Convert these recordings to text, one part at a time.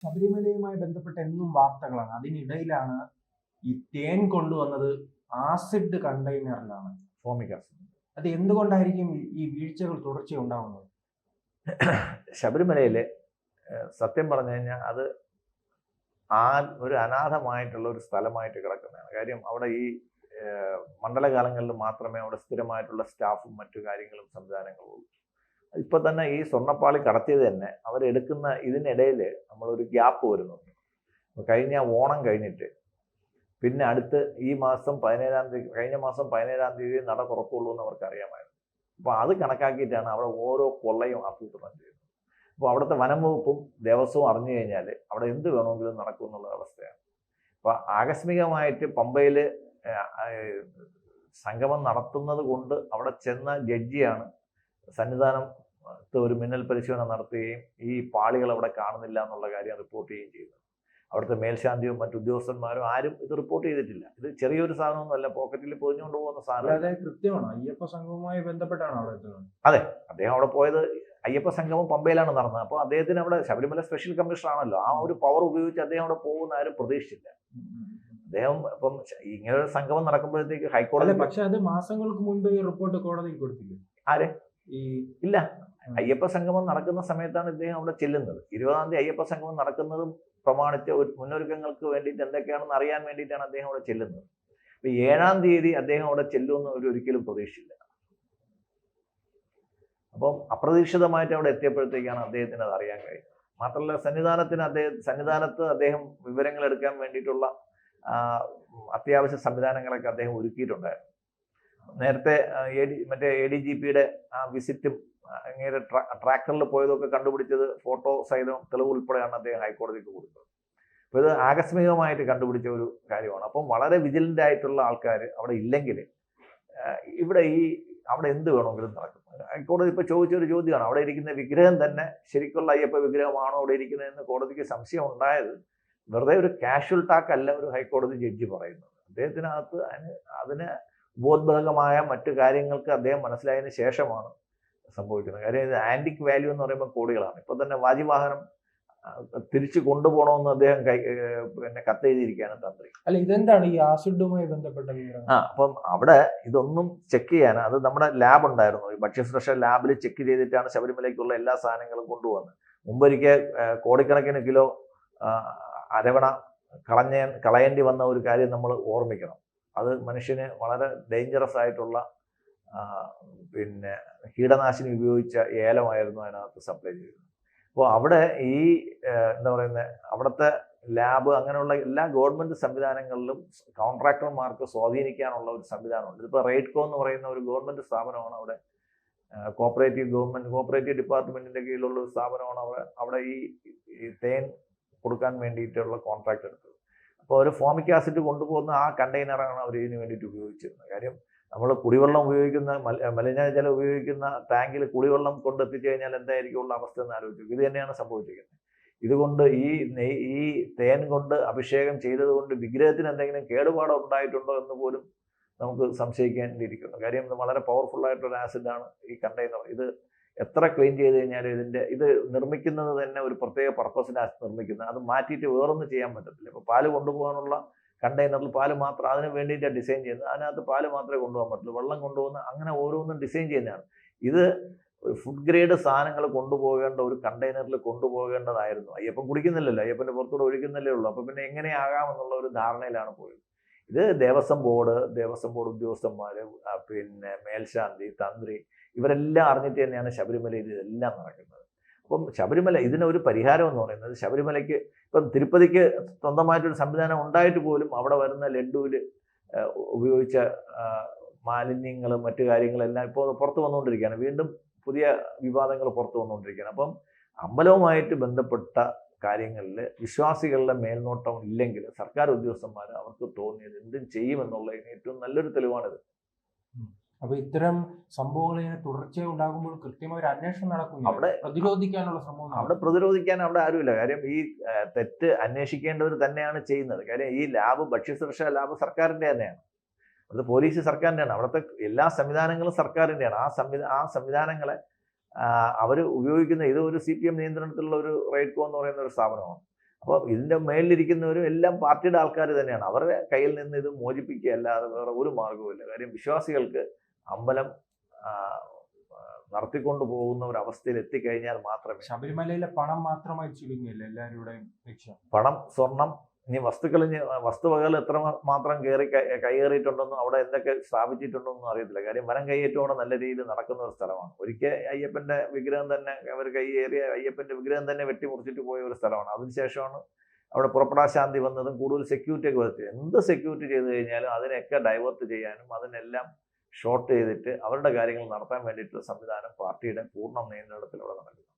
ശബരിമലയുമായി ബന്ധപ്പെട്ട എന്നും വാർത്തകളാണ്. അതിനിടയിലാണ് ഈ തേൻ കൊണ്ടുവന്നത് ആസിഡ് കണ്ടെയ്നറിലാണ്. Formic acid. അത് എന്തുകൊണ്ടായിരിക്കും ഈ വീഴ്ചകൾ തുടർച്ചയുണ്ടാവുന്നത്? ശബരിമലയിൽ സത്യം പറഞ്ഞു കഴിഞ്ഞാൽ അത് ഒരു അനാഥമായിട്ടുള്ള ഒരു സ്ഥലമായിട്ട് കിടക്കുന്നതാണ്. കാര്യം അവിടെ ഈ മണ്ഡലകാലങ്ങളിൽ മാത്രമേ അവിടെ സ്ഥിരമായിട്ടുള്ള സ്റ്റാഫും മറ്റു കാര്യങ്ങളും സംവിധാനങ്ങളും ഉള്ളൂ. ഇപ്പൊ തന്നെ ഈ സ്വർണ്ണപ്പാളി കടത്തിയത് തന്നെ അവരെടുക്കുന്ന ഇതിനിടയിൽ നമ്മളൊരു ഗ്യാപ്പ് വരുന്നുണ്ട്. കഴിഞ്ഞ ഓണം കഴിഞ്ഞിട്ട് പിന്നെ അടുത്ത് ഈ മാസം 17-ാം തീയതി, കഴിഞ്ഞ മാസം 17-ാം തീയതി നട തുറക്കുള്ളൂ എന്ന് അവർക്ക് അറിയാമായിരുന്നു. അപ്പോൾ അത് കണക്കാക്കിയിട്ടാണ് അവിടെ ഓരോ കൊള്ളയും ആസൂത്രണം ചെയ്യുന്നത്. അപ്പോൾ അവിടുത്തെ വനം വകുപ്പും ദേവസ്വവും അറിഞ്ഞു കഴിഞ്ഞാൽ അവിടെ എന്ത് വേണമെങ്കിലും നടക്കും എന്നുള്ള അവസ്ഥയാണ്. അപ്പോൾ ആകസ്മികമായിട്ട് പമ്പയിൽ സംഗമം നടത്തുന്നത് കൊണ്ട് അവിടെ ചെന്ന ജഡ്ജിയാണ് സന്നിധാനത്ത് ഒരു മിന്നൽ പരിശോധന നടത്തുകയും ഈ പാളികൾ അവിടെ കാണുന്നില്ല എന്നുള്ള കാര്യം റിപ്പോർട്ട് ചെയ്യുകയും ചെയ്തു. അവിടുത്തെ മേൽശാന്തിയും മറ്റു ഉദ്യോഗസ്ഥന്മാരും ആരും ഇത് റിപ്പോർട്ട് ചെയ്തിട്ടില്ല. ഇത് ചെറിയൊരു സാധനമൊന്നുമല്ല, പോക്കറ്റിൽ പൊതിഞ്ഞുകൊണ്ട് പോകുന്ന സാധനം. കൃത്യമാണ്. അയ്യപ്പ സംഘവുമായി ബന്ധപ്പെട്ടാണ് അവിടെ എത്തുന്നത്. അതെ, അദ്ദേഹം അവിടെ പോയത് അയ്യപ്പ സംഗമം പമ്പയിലാണ് നടന്നത്. അപ്പോൾ അദ്ദേഹത്തിന് അവിടെ ശബരിമല സ്പെഷ്യൽ കമ്മീഷണർ ആണല്ലോ, ആ ഒരു പവർ ഉപയോഗിച്ച് അദ്ദേഹം അവിടെ പോകുന്ന ആരും പ്രതീക്ഷിച്ചില്ല. അദ്ദേഹം ഇപ്പം ഇങ്ങനെ ഒരു സംഗമം നടക്കുമ്പോഴത്തേക്ക് ഹൈക്കോടതി, പക്ഷെ അത് മാസങ്ങൾക്ക് മുൻപ് ഈ റിപ്പോർട്ട് കോടതിയിൽ കൊടുത്തില്ല. ആരെ ഇല്ല, അയ്യപ്പ സംഗമം നടക്കുന്ന സമയത്താണ് ഇദ്ദേഹം അവിടെ ചെല്ലുന്നത്. 20-ാം തീയതി അയ്യപ്പ സംഗമം നടക്കുന്നതും പ്രമാണിച്ച് ഒരു മുന്നൊരുക്കങ്ങൾക്ക് വേണ്ടിയിട്ട് എന്തൊക്കെയാണെന്ന് അറിയാൻ വേണ്ടിയിട്ടാണ് അദ്ദേഹം അവിടെ ചെല്ലുന്നത്. അപ്പൊ 7-ാം തീയതി അദ്ദേഹം അവിടെ ചെല്ലുമെന്ന് ഒരിക്കലും പ്രതീക്ഷിച്ചില്ല. അപ്പം അപ്രതീക്ഷിതമായിട്ട് അവിടെ എത്തിയപ്പോഴത്തേക്കാണ് അദ്ദേഹത്തിന് അത് അറിയാൻ കഴിഞ്ഞത്. മാത്രമല്ല സന്നിധാനത്ത് അദ്ദേഹം വിവരങ്ങൾ എടുക്കാൻ വേണ്ടിയിട്ടുള്ള അത്യാവശ്യ സംവിധാനങ്ങളൊക്കെ അദ്ദേഹം ഒരുക്കിയിട്ടുണ്ടായിരുന്നു. നേരത്തെ മറ്റേ ADGPയുടെ ആ വിസിറ്റും അങ്ങനെ ട്രാക്കറിൽ പോയതൊക്കെ കണ്ടുപിടിച്ചത് ഫോട്ടോ സഹിതം തെളിവ് ഉൾപ്പെടെയാണ് അദ്ദേഹം ഹൈക്കോടതിക്ക് കൊടുത്തത്. അപ്പോൾ ഇത് ആകസ്മികമായിട്ട് കണ്ടുപിടിച്ച ഒരു കാര്യമാണ്. അപ്പം വളരെ വിജിലൻ്റ് ആയിട്ടുള്ള ആൾക്കാർ അവിടെ ഇല്ലെങ്കിൽ അവിടെ എന്ത് വേണമെങ്കിലും നടക്കും. ഹൈക്കോടതി ഇപ്പോൾ ചോദിച്ചൊരു ചോദ്യമാണ്, അവിടെ ഇരിക്കുന്ന വിഗ്രഹം തന്നെ ശരിക്കുള്ള അയ്യപ്പ വിഗ്രഹമാണോ അവിടെ ഇരിക്കുന്നതെന്ന് കോടതിക്ക് സംശയം ഉണ്ടായത് വെറുതെ ഒരു കാഷ്വൽ ടാക്ക് അല്ല ഒരു ഹൈക്കോടതി ജഡ്ജി പറയുന്നത്. അദ്ദേഹത്തിനകത്ത് അതിന് ഉപോദ്ബലകമായ മറ്റു കാര്യങ്ങൾക്ക് അദ്ദേഹം മനസ്സിലായതിനു ശേഷമാണ് സംഭവിക്കുന്നത്. കാര്യം ഇത് ആന്റിക് വാല്യൂ എന്ന് പറയുമ്പോൾ കോടികളാണ്. ഇപ്പൊ തന്നെ വാജിവാഹനം തിരിച്ചു കൊണ്ടുപോകണമെന്ന് അദ്ദേഹം കത്തെഴുതിയിരിക്കുകയാണ് തന്ത്രി. അല്ല, ഇതെന്താണ് ഈ ആസിഡുമായി ബന്ധപ്പെട്ട വിവരം? അപ്പം അവിടെ ഇതൊന്നും ചെക്ക് ചെയ്യാൻ അത് നമ്മുടെ ലാബ് ഉണ്ടായിരുന്നു. ഈ ഭക്ഷ്യസുരക്ഷാ ലാബിൽ ചെക്ക് ചെയ്തിട്ടാണ് ശബരിമലയ്ക്കുള്ള എല്ലാ സാധനങ്ങളും കൊണ്ടുവന്നത്. മുമ്പൊരിക്കൽ കോടിക്കണക്കിന് കിലോ അരവണ കളയേണ്ടി വന്ന ഒരു കാര്യം നമ്മൾ ഓർമ്മിക്കണം. അത് മനുഷ്യന് വളരെ ഡേഞ്ചറസ് ആയിട്ടുള്ള കീടനാശിനി ഉപയോഗിച്ച ഏലമായിരുന്നു അതിനകത്ത് സപ്ലൈ ചെയ്തത്. അപ്പോൾ അവിടെ ഈ എന്താ പറയുന്നത്, അവിടുത്തെ ലാബ് അങ്ങനെയുള്ള എല്ലാ ഗവൺമെന്റ് സംവിധാനങ്ങളിലും കോൺട്രാക്ടർമാർക്ക് സ്വാധീനിക്കാനുള്ള ഒരു സംവിധാനമുണ്ട്. ഇതിപ്പോൾ റെയ്ഡ്കോ എന്ന് പറയുന്ന ഒരു ഗവൺമെന്റ് സ്ഥാപനമാണ് അവിടെ, കോപ്പറേറ്റീവ് ഡിപ്പാർട്ട്മെന്റിന്റെ കീഴിലുള്ള ഒരു സ്ഥാപനമാണ് അവിടെ ഈ തേൻ കൊടുക്കാൻ വേണ്ടിയിട്ടുള്ള കോൺട്രാക്ട് എടുത്തത്. അപ്പോൾ ഒരു ഫോമിക് ആസിഡ് കൊണ്ടുപോകുന്ന ആ കണ്ടെയ്നറാണ് അവർ ഇതിന് വേണ്ടിയിട്ട് ഉപയോഗിച്ചിരുന്നത്. കാര്യം നമ്മൾ കുടിവെള്ളം ഉപയോഗിക്കുന്ന മലിനജലം ഉപയോഗിക്കുന്ന ടാങ്കിൽ കുടിവെള്ളം കൊണ്ടെത്തിച്ചു കഴിഞ്ഞാൽ എന്തായിരിക്കും ഉള്ള അവസ്ഥ എന്ന് ആലോചിച്ചു. ഇത് തന്നെയാണ് സംഭവിച്ചിരിക്കുന്നത്. ഇതുകൊണ്ട് ഈ തേൻ കൊണ്ട് അഭിഷേകം ചെയ്തത് കൊണ്ട് വിഗ്രഹത്തിന് എന്തെങ്കിലും കേടുപാട് ഉണ്ടായിട്ടുണ്ടോ എന്ന് പോലും നമുക്ക് സംശയിക്കേണ്ടിയിരിക്കുന്നു. കാര്യം ഇത് വളരെ പവർഫുൾ ആയിട്ടൊരു ആസിഡാണ് ഈ കണ്ടെയ്നർ. ഇത് എത്ര ക്ലീൻ ചെയ്ത് കഴിഞ്ഞാലും ഇത് നിർമ്മിക്കുന്നത് തന്നെ ഒരു പ്രത്യേക പർപ്പസിനാണ് നിർമ്മിക്കുന്നത്. അത് മാറ്റിയിട്ട് വേറൊന്നും ചെയ്യാൻ പറ്റത്തില്ല. ഇപ്പോൾ പാല് കൊണ്ടുപോകാനുള്ള കണ്ടെയ്നറിൽ പാല് മാത്രം അതിന് വേണ്ടിയിട്ടാണ് ഡിസൈൻ ചെയ്യുന്നത്. അതിനകത്ത് പാല് മാത്രമേ കൊണ്ടുപോകാൻ പറ്റുള്ളൂ. വെള്ളം കൊണ്ടുപോകുന്ന അങ്ങനെ ഓരോന്നും ഡിസൈൻ ചെയ്യുന്നതാണ്. ഇത് ഫുഡ് ഗ്രേഡ് സാധനങ്ങൾ കൊണ്ടുപോകേണ്ട ഒരു കണ്ടെയ്നറിൽ കൊണ്ടുപോകേണ്ടതായിരുന്നു. അയ്യപ്പൻ കുടിക്കുന്നില്ലല്ലോ, അയ്യപ്പൻ്റെ പുറത്തൂടെ ഒഴിക്കുന്നില്ലേ ഉള്ളൂ. അപ്പോൾ പിന്നെ എങ്ങനെയാകാമെന്നുള്ള ഒരു ധാരണയിലാണ് പോയത്. ഇത് ദേവസ്വം ബോർഡ് ഉദ്യോഗസ്ഥന്മാർ, മേൽശാന്തി, തന്ത്രി ഇവരെല്ലാം അറിഞ്ഞിട്ട് തന്നെയാണ് ശബരിമലയിൽ ഇതെല്ലാം നടക്കുന്നത്. അപ്പം ശബരിമല ഇതിനൊരു പരിഹാരം എന്ന് പറയുന്നത്, ശബരിമലയ്ക്ക് ഇപ്പം തിരുപ്പതിക്ക് സ്വന്തമായിട്ടൊരു സംവിധാനം ഉണ്ടായിട്ട് പോലും അവിടെ വരുന്ന ലഡുവിൽ ഉപയോഗിച്ച മാലിന്യങ്ങളും മറ്റു കാര്യങ്ങളെല്ലാം ഇപ്പോൾ പുറത്തു വന്നുകൊണ്ടിരിക്കുകയാണ്. വീണ്ടും പുതിയ വിവാദങ്ങൾ പുറത്തു വന്നുകൊണ്ടിരിക്കുകയാണ്. അപ്പം അമ്പലവുമായിട്ട് ബന്ധപ്പെട്ട കാര്യങ്ങളിൽ വിശ്വാസികളുടെ മേൽനോട്ടം ഇല്ലെങ്കിൽ സർക്കാർ ഉദ്യോഗസ്ഥന്മാർ അവർക്ക് തോന്നിയത് എന്തും ചെയ്യുമെന്നുള്ളതിന് ഏറ്റവും നല്ലൊരു തെളിവാണിത്. അപ്പൊ ഇത്തരം സംഭവങ്ങൾ ഇങ്ങനെ തുടർച്ചയായി ഉണ്ടാകുമ്പോൾ കൃത്യമായ ഒരു അന്വേഷണം നടക്കും. അവിടെ പ്രതിരോധിക്കാനുള്ള ശ്രമം, അവിടെ പ്രതിരോധിക്കാൻ അവിടെ ആരുമില്ല. കാര്യം ഈ തെറ്റ് അന്വേഷിക്കേണ്ടവർ തന്നെയാണ് ചെയ്യുന്നത്. കാര്യം ഈ ലാബ് ഭക്ഷ്യസുരക്ഷാ ലാബ് സർക്കാരിൻ്റെ തന്നെയാണ്. അവിടുത്തെ പോലീസ് സർക്കാരിൻ്റെയാണ്. അവിടുത്തെ എല്ലാ സംവിധാനങ്ങളും സർക്കാരിൻ്റെയാണ്. ആ സംവിധാനങ്ങളെ അവർ ഉപയോഗിക്കുന്ന ഇത് ഒരു CPM നിയന്ത്രണത്തിലുള്ള ഒരു റെയ്ഡ്കോ എന്ന് പറയുന്ന ഒരു സ്ഥാപനമാണ്. അപ്പോൾ ഇതിൻ്റെ മേളിലിരിക്കുന്നവരും എല്ലാം പാർട്ടിയുടെ ആൾക്കാർ തന്നെയാണ്. അവരുടെ കയ്യിൽ നിന്ന് ഇത് മോചിപ്പിക്കുക അല്ലാതെ വേറെ ഒരു മാർഗവുമില്ല. കാര്യം വിശ്വാസികൾക്ക് അമ്പലം നടത്തിക്കൊണ്ടു പോകുന്ന ഒരു അവസ്ഥയിൽ എത്തിക്കഴിഞ്ഞാൽ മാത്രമേ. ശബരിമലയിലെ പണം മാത്രമായി ചുരുങ്ങിയല്ലേ എല്ലാവരുടെയും ലക്ഷ്യം? പണം, സ്വർണം, ഇനി വസ്തുവകകൾ എത്ര മാത്രം കൈയേറിയിട്ടുണ്ടെന്നും അവിടെ എന്തൊക്കെ സ്ഥാപിച്ചിട്ടുണ്ടെന്നും അറിയത്തില്ല. കാര്യം വനം കൈയേറ്റോടെ നല്ല രീതിയിൽ നടക്കുന്ന ഒരു സ്ഥലമാണ്. ഒരിക്കൽ അയ്യപ്പന്റെ വിഗ്രഹം തന്നെ അവർ കൈയേറിയ അയ്യപ്പന്റെ വിഗ്രഹം തന്നെ വെട്ടിമുറിച്ചിട്ട് പോയ ഒരു സ്ഥലമാണ്. അതിനുശേഷമാണ് അവിടെ പുറപ്പെടാശാന്തി വന്നതും കൂടുതൽ സെക്യൂരിറ്റി ഒക്കെ വരുത്തി. എന്ത് സെക്യൂരിറ്റി ചെയ്ത് കഴിഞ്ഞാലും അതിനെയൊക്കെ ഡൈവേർട്ട് ചെയ്യാനും അതിനെല്ലാം ഷോർട്ട് ചെയ്തിട്ട് അവരുടെ കാര്യങ്ങൾ നടത്താൻ വേണ്ടിയിട്ടുള്ള സംവിധാനം പാർട്ടിയുടെ പൂർണ്ണ നിയന്ത്രണത്തിലൂടെ നടക്കുന്നു.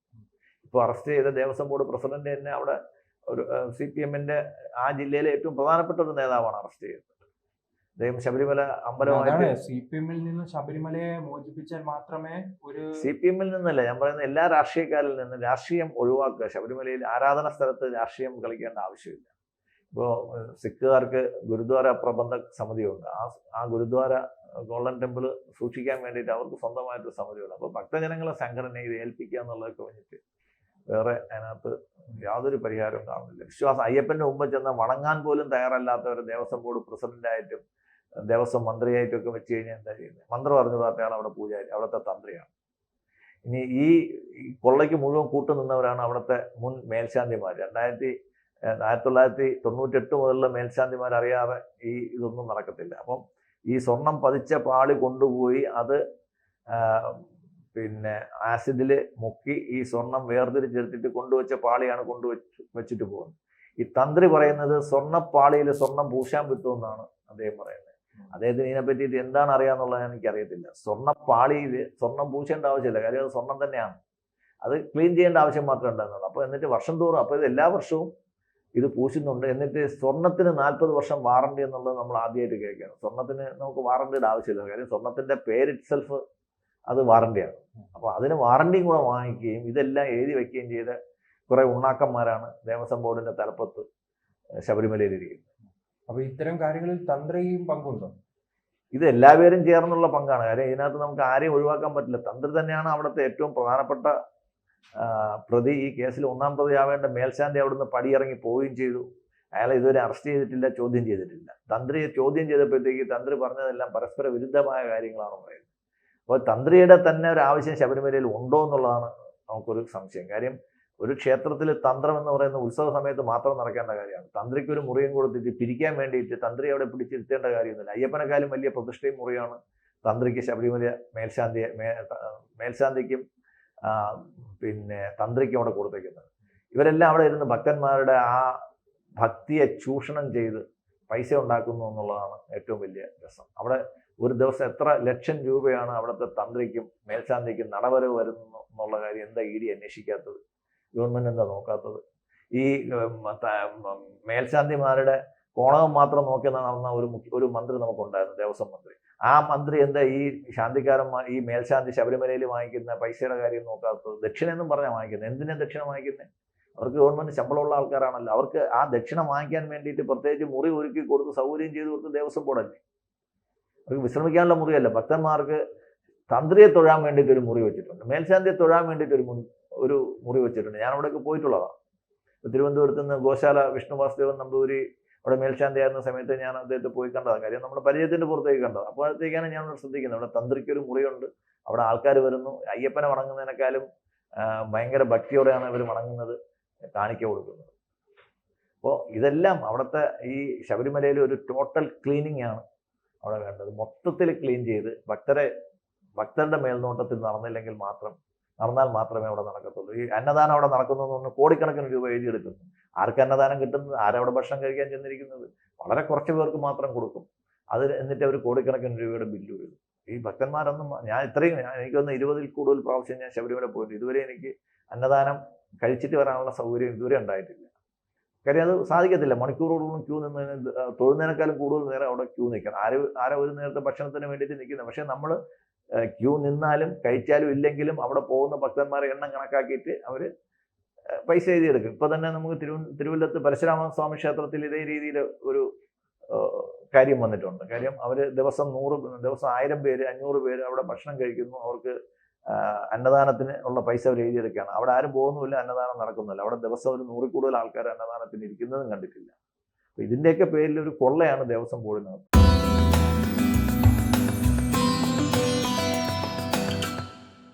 ഇപ്പോൾ അറസ്റ്റ് ചെയ്ത ദേവസ്വം ബോർഡ് പ്രസിഡന്റ് തന്നെ അവിടെ ഒരു CPM-ന്റെ ആ ജില്ലയിലെ ഏറ്റവും പ്രധാനപ്പെട്ട ഒരു നേതാവാണ് അറസ്റ്റ് ചെയ്തത്. അദ്ദേഹം ശബരിമല അമ്പലമായിട്ട് CPM-ൽ നിന്ന് ശബരിമലയെ മോചിപ്പിച്ചാൽ മാത്രമേ ഒരു CPM-ൽ നിന്നല്ല, ഞാൻ പറയുന്ന എല്ലാ രാഷ്ട്രീയക്കാരിൽ നിന്ന് രാഷ്ട്രീയം ഒഴിവാക്കുക. ശബരിമലയിൽ ആരാധന സ്ഥലത്ത് രാഷ്ട്രീയം കളിക്കേണ്ട ആവശ്യമില്ല. ഇപ്പോൾ സിഖുകാർക്ക് ഗുരുദ്വാര പ്രബന്ധക് സമിതിയുണ്ട്. ആ ഗുരുദ്വാര ഗോൾഡൻ ടെമ്പിൾ സൂക്ഷിക്കാൻ വേണ്ടിയിട്ട് അവർക്ക് സ്വന്തമായിട്ടൊരു സമിതിയുണ്ട്. അപ്പോൾ ഭക്തജനങ്ങളെ സംഘടനയെ ഇത് ഏൽപ്പിക്കുക എന്നുള്ളതൊക്കെ കഴിഞ്ഞിട്ട് വേറെ അതിനകത്ത് യാതൊരു പരിഹാരവും കാണുന്നില്ല. വിശ്വാസം അയ്യപ്പൻ്റെ മുമ്പ് ചെന്ന് വണങ്ങാൻ പോലും തയ്യാറല്ലാത്തവർ ദേവസ്വം ബോർഡ് പ്രസിഡന്റായിട്ടും ദേവസ്വം മന്ത്രിയായിട്ടും ഒക്കെ വെച്ച് കഴിഞ്ഞാൽ എന്താ ചെയ്യുന്നത്? മന്ത്രം അറിഞ്ഞു പറഞ്ഞാൽ അവിടെ പൂജാരി, അവിടുത്തെ തന്ത്രിയാണ്. ഇനി ഈ കൊള്ളയ്ക്ക് മുഴുവൻ കൂട്ടുനിന്നവരാണ് അവിടുത്തെ മുൻ മേൽശാന്തിമാർ. 1998 മുതലുള്ള മേൽശാന്തിമാർ അറിയാതെ ഇതൊന്നും നടക്കത്തില്ല. അപ്പം ഈ സ്വർണം പതിച്ച പാളി കൊണ്ടുപോയി അത് പിന്നെ ആസിഡിൽ മുക്കി ഈ സ്വർണം വേർതിരിച്ചെടുത്തിട്ട് കൊണ്ടുവച്ച പാളിയാണ് വെച്ചിട്ട് പോകുന്നത്. ഈ തന്ത്രി പറയുന്നത് സ്വർണ്ണപ്പാളിയിൽ സ്വർണം പൂശാൻ പറ്റുമെന്നാണ് അദ്ദേഹം പറയുന്നത്. അദ്ദേഹത്തിന് ഇതിനെ പറ്റിയിട്ട് എന്താണ് അറിയാന്നുള്ളത് എനിക്കറിയത്തില്ല. സ്വർണ്ണപ്പാളിയിൽ സ്വർണം പൂശേണ്ട ആവശ്യമില്ല, കാര്യം അത് സ്വർണം തന്നെയാണ്. അത് ക്ലീൻ ചെയ്യേണ്ട ആവശ്യം മാത്രമേ ഉണ്ടാകുന്നുള്ളൂ. അപ്പോൾ എന്നിട്ട് വർഷം തോറും, അപ്പോൾ ഇത് എല്ലാ വർഷവും ഇത് പൂശുന്നുണ്ട്. എന്നിട്ട് സ്വർണത്തിന് 40 വർഷം വാറണ്ടി എന്നുള്ളത് നമ്മൾ ആദ്യമായിട്ട് കേൾക്കുകയാണ്. സ്വർണത്തിന് നമുക്ക് വാറണ്ടിയുടെ ആവശ്യമില്ല, കാര്യം സ്വർണത്തിൻ്റെ പേര് ഇറ്റ്സെൽഫ് അത് വാറണ്ടിയാണ്. അപ്പോൾ അതിന് വാറണ്ടിയും കൂടെ വാങ്ങിക്കുകയും ഇതെല്ലാം എഴുതി വയ്ക്കുകയും ചെയ്ത കുറെ ഉണ്ണാക്കന്മാരാണ് ദേവസ്വം ബോർഡിന്റെ തലപ്പത്ത് ശബരിമലയിലിരിക്കുന്നത്. അപ്പോൾ ഇത്തരം കാര്യങ്ങളിൽ തന്ത്രിയും പങ്കുണ്ടോ? ഇത് എല്ലാവരും ചേർന്നുള്ള പങ്കാണ്. കാര്യം ഇതിനകത്ത് നമുക്ക് ആരെയും ഒഴിവാക്കാൻ പറ്റില്ല. തന്ത്രി തന്നെയാണ് അവിടുത്തെ ഏറ്റവും പ്രധാനപ്പെട്ട പ്രതി. ഈ കേസിൽ 1-ാം പ്രതിയാവേണ്ട മേൽശാന്തി അവിടുന്ന് പടിയിറങ്ങി പോവുകയും ചെയ്തു. അയാളെ ഇതുവരെ അറസ്റ്റ് ചെയ്തിട്ടില്ല, ചോദ്യം ചെയ്തിട്ടില്ല. തന്ത്രിയെ ചോദ്യം ചെയ്തപ്പോഴത്തേക്ക് തന്ത്രി പറഞ്ഞതെല്ലാം പരസ്പര വിരുദ്ധമായ കാര്യങ്ങളാണ് പറയുന്നത്. അപ്പോൾ തന്ത്രിയുടെ തന്നെ ഒരു ആവശ്യം ശബരിമലയിൽ ഉണ്ടോ എന്നുള്ളതാണ് നമുക്കൊരു സംശയം. കാര്യം ഒരു ക്ഷേത്രത്തിൽ തന്ത്രം എന്ന് പറയുന്ന ഉത്സവ സമയത്ത് മാത്രം നടക്കേണ്ട കാര്യമാണ്. തന്ത്രിക്ക് ഒരു മുറിയും കൊടുത്തിട്ട് പിരിക്കാൻ വേണ്ടിയിട്ട് തന്ത്രി അവിടെ പിടിച്ചിരുത്തേണ്ട കാര്യമൊന്നുമില്ല. അയ്യപ്പനെക്കാളും വലിയ പ്രതിഷ്ഠയും മുറിയാണ് തന്ത്രിക്ക് ശബരിമല മേൽശാന്തിക്കും പിന്നെ തന്ത്രിക്കും അവിടെ കൊടുത്തേക്കുന്നത്. ഇവരെല്ലാം അവിടെ ഇരുന്ന് ഭക്തന്മാരുടെ ആ ഭക്തിയെ ചൂഷണം ചെയ്ത് പൈസ ഉണ്ടാക്കുന്നു എന്നുള്ളതാണ് ഏറ്റവും വലിയ രസം. അവിടെ ഒരു ദിവസം എത്ര ലക്ഷം രൂപയാണ് അവിടുത്തെ തന്ത്രിക്കും മേൽശാന്തിക്കും നടവരവ് വരുന്നു എന്നുള്ള കാര്യം എന്താ ED അന്വേഷിക്കാത്തത്? ഗവൺമെന്റ് എന്താ നോക്കാത്തത്? ഈ മേൽശാന്തിമാരുടെ കോണകം മാത്രം നോക്കി നടന്ന ഒരു മന്ത്രി നമുക്കുണ്ടായിരുന്നു, ദേവസ്വം മന്ത്രി. ആ മന്ത്രി എന്താ ഈ ശാന്തിക്കാരന്മാർ, ഈ മേൽശാന്തി ശബരിമലയിൽ വാങ്ങിക്കുന്ന പൈസയുടെ കാര്യം നോക്കാത്തത്? ദക്ഷിണെന്നും പറഞ്ഞാൽ വാങ്ങിക്കുന്നത്. എന്തിനാ ദക്ഷിണ വാങ്ങിക്കുന്നത്? അവർക്ക് ഗവൺമെന്റ് ശമ്പളമുള്ള ആൾക്കാരാണല്ലോ. അവർക്ക് ആ ദക്ഷിണ വാങ്ങിക്കാൻ വേണ്ടിയിട്ട് പ്രത്യേകിച്ച് മുറി ഒരുക്കി കൊടുത്ത് സൗകര്യം ചെയ്ത് കൊടുത്ത് ദേവസ്വം ബോർഡല്ലേ. അവർക്ക് വിശ്രമിക്കാനുള്ള മുറിയല്ല. ഭക്തന്മാർക്ക് തന്ത്രിയെ തൊഴാൻ വേണ്ടിയിട്ട് ഒരു മുറി വെച്ചിട്ടുണ്ട്, മേൽശാന്തിയെ തൊഴാൻ വേണ്ടിയിട്ട് ഒരു മുറി വെച്ചിട്ടുണ്ട്. ഞാൻ അവിടേക്ക് പോയിട്ടുള്ളതാണ്. തിരുവനന്തപുരത്ത് നിന്ന് ഗോശാല വിഷ്ണു വാസുദേവൻ നമ്പൂരി അവിടെ മേൽശാന്തി ആയിരുന്ന സമയത്ത് ഞാൻ അദ്ദേഹത്തെ പോയി കണ്ടതാണ്. കാര്യം നമ്മുടെ പരിചയത്തിന്റെ പുറത്തേക്ക് കണ്ടത്. അപ്പോഴത്തേക്കാണ് ഞാൻ ശ്രദ്ധിക്കുന്നത് അവിടെ തന്ത്രിക്കൊരു മുറിയുണ്ട്. അവിടെ ആൾക്കാർ വരുന്നു. അയ്യപ്പനെ വണങ്ങുന്നതിനേക്കാളും ഭയങ്കര ഭക്തിയോടെയാണ് ഇവർ വണങ്ങുന്നത്, കാണിക്ക കൊടുക്കുന്നത്. അപ്പോൾ ഇതെല്ലാം അവിടുത്തെ ഈ ശബരിമലയിൽ ഒരു ടോട്ടൽ ക്ലീനിങ് ആണ് അവിടെ വേണ്ടത്. മൊത്തത്തിൽ ക്ലീൻ ചെയ്ത് ഭക്തരുടെ മേൽനോട്ടത്തിൽ നടന്നാൽ മാത്രമേ അവിടെ നടക്കത്തുള്ളൂ. ഈ അന്നദാനം അവിടെ നടക്കുന്നു എന്ന് പറഞ്ഞാൽ കോടിക്കണക്കിന് രൂപ എഴുതിയെടുക്കുന്നു. ആർക്ക് അന്നദാനം കിട്ടുന്നത്? ആരവിടെ ഭക്ഷണം കഴിക്കാൻ ചെന്നിരിക്കുന്നത്? വളരെ കുറച്ച് പേർക്ക് മാത്രം കൊടുക്കും. എന്നിട്ട് അവർ കോടിക്കണക്കിന് രൂപയുടെ ബില്ല് വരും. ഈ ഭക്തന്മാരൊന്നും എനിക്കൊന്ന് 20-ൽ കൂടുതൽ പ്രാവശ്യം ഞാൻ ശബരിമല പോയിട്ട് ഇതുവരെ എനിക്ക് അന്നദാനം കഴിച്ചിട്ട് വരാനുള്ള സൗകര്യം ഇതുവരെ ഉണ്ടായിട്ടില്ല. കാര്യം അത് സാധിക്കത്തില്ല. മണിക്കൂറുകളോളം ക്യൂ നിന്ന് തൊഴുന്നതിനേക്കാളും കൂടുതൽ നേരം അവിടെ ക്യൂ നിൽക്കണം. ആരോ ഒരു നേരത്തെ ഭക്ഷണത്തിന് വേണ്ടിയിട്ട് നിൽക്കുന്നത്. പക്ഷെ നമ്മൾ ക്യൂ നിന്നാലും കഴിച്ചാലും ഇല്ലെങ്കിലും അവിടെ പോകുന്ന ഭക്തന്മാരെ എണ്ണം കണക്കാക്കിയിട്ട് അവർ പൈസ എഴുതിയെടുക്കും. ഇപ്പൊ തന്നെ നമുക്ക് തിരുവല്ലത്ത് പരശുരാമസ്വാമി ക്ഷേത്രത്തിൽ ഇതേ രീതിയിൽ ഒരു കാര്യം വന്നിട്ടുണ്ട്. കാര്യം അവർ ദിവസം 1000 പേര് 500 പേര് അവിടെ ഭക്ഷണം കഴിക്കുന്നു. അവർക്ക് അന്നദാനത്തിന് ഉള്ള പൈസ അവർ എഴുതിയെടുക്കുകയാണ്. അവിടെ ആരും പോകുന്നുമില്ല, അന്നദാനം നടക്കുന്നില്ല. അവിടെ ദിവസം ഒരു 100 കൂടുതൽ ആൾക്കാർ അന്നദാനത്തിന് ഇരിക്കുന്നതും കണ്ടിട്ടില്ല. അപ്പൊ ഇതിന്റെയൊക്കെ പേരിൽ ഒരു കൊള്ളയാണ് ദേവസ്വം ബോർഡിനകത്ത്.